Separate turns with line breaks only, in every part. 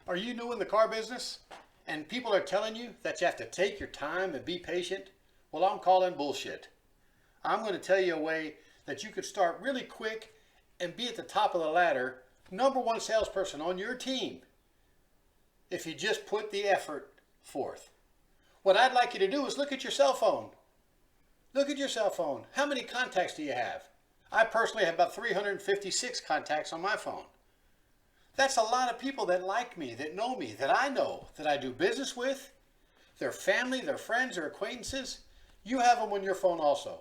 Are you new in the car business and people are telling you that you have to take your time and be patient? Well, I'm calling bullshit. I'm going to tell you a way that you could start really quick and be at the top of the ladder, number one salesperson on your team, if you just put the effort forth. What I'd like you to do is look at your cell phone. Look at your cell phone. How many contacts do you have? I personally have about 356 contacts on my phone. That's a lot of people that like me, that know me, that I know, that I do business with, their family, their friends, their acquaintances. You have them on your phone also.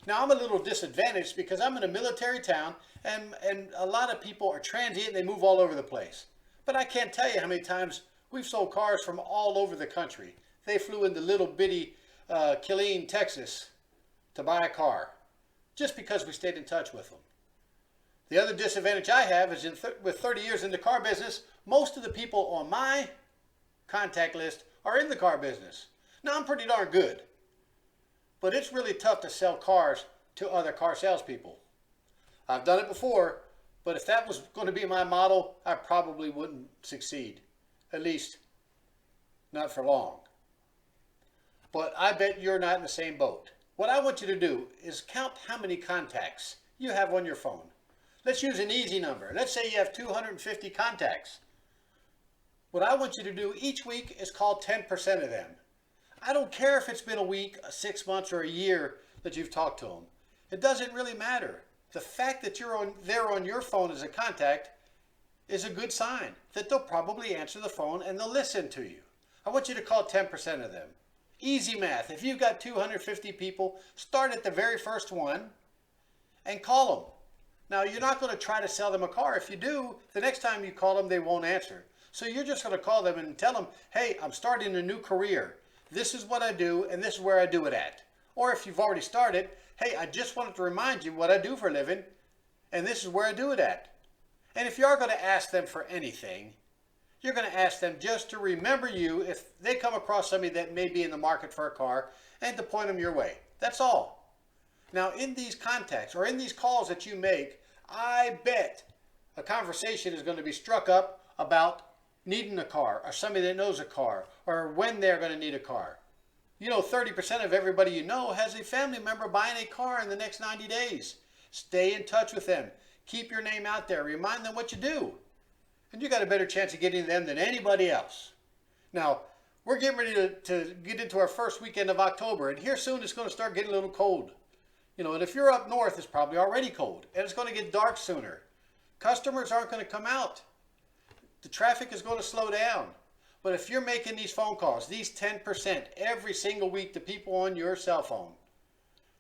Now, I'm a little disadvantaged because I'm in a military town and a lot of people are transient and they move all over the place. But I can't tell you how many times we've sold cars from all over the country. They flew into little bitty Killeen, Texas to buy a car just because we stayed in touch with them. The other disadvantage I have is with 30 years in the car business, most of the people on my contact list are in the car business. Now, I'm pretty darn good, but it's really tough to sell cars to other car salespeople. I've done it before, but if that was going to be my model, I probably wouldn't succeed, at least not for long. But I bet you're not in the same boat. What I want you to do is count how many contacts you have on your phone. Let's use an easy number. Let's say you have 250 contacts. What I want you to do each week is call 10% of them. I don't care if it's been a week, 6 months, or a year that you've talked to them. It doesn't really matter. The fact that they're on your phone as a contact is a good sign that they'll probably answer the phone and they'll listen to you. I want you to call 10% of them. Easy math. If you've got 250 people, start at the very first one and call them. Now, you're not going to try to sell them a car. If you do, the next time you call them, they won't answer. So you're just going to call them and tell them, hey, I'm starting a new career. This is what I do, and this is where I do it at. Or if you've already started, hey, I just wanted to remind you what I do for a living, and this is where I do it at. And if you are going to ask them for anything, you're going to ask them just to remember you if they come across somebody that may be in the market for a car and to point them your way. That's all. Now, in these contacts or in these calls that you make, I bet a conversation is going to be struck up about needing a car or somebody that knows a car or when they're going to need a car. You know, 30% of everybody you know has a family member buying a car in the next 90 days. Stay in touch with them. Keep your name out there. Remind them what you do. And you got a better chance of getting them than anybody else. Now, we're getting ready to get into our first weekend of October, and here soon it's going to start getting a little cold. You know, and if you're up north, it's probably already cold, and it's going to get dark sooner. Customers aren't going to come out. The traffic is going to slow down. But if you're making these phone calls, these 10% every single week to people on your cell phone,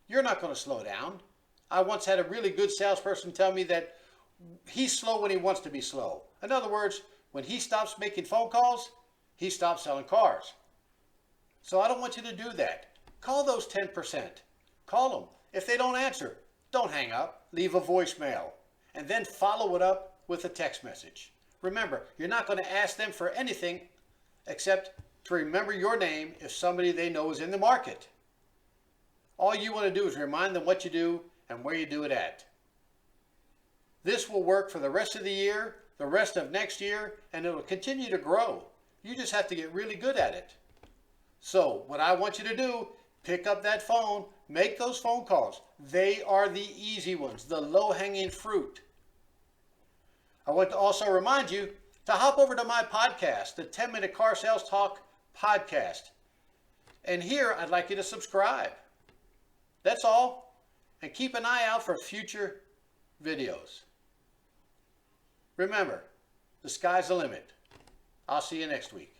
you're not going to slow down. I once had a really good salesperson tell me that he's slow when he wants to be slow. In other words, when he stops making phone calls, he stops selling cars. So I don't want you to do that. Call those 10%. Call them. If they don't answer, don't hang up. Leave a voicemail. And then follow it up with a text message. Remember, you're not going to ask them for anything except to remember your name if somebody they know is in the market. All you want to do is remind them what you do and where you do it at. This will work for the rest of the year, the rest of next year, and it will continue to grow. You just have to get really good at it. So, what I want you to do, pick up that phone, make those phone calls. They are the easy ones, the low-hanging fruit. I want to also remind you to hop over to my podcast, the 10-Minute Car Sales Talk podcast. And here, I'd like you to subscribe. That's all. And keep an eye out for future videos. Remember, the sky's the limit. I'll see you next week.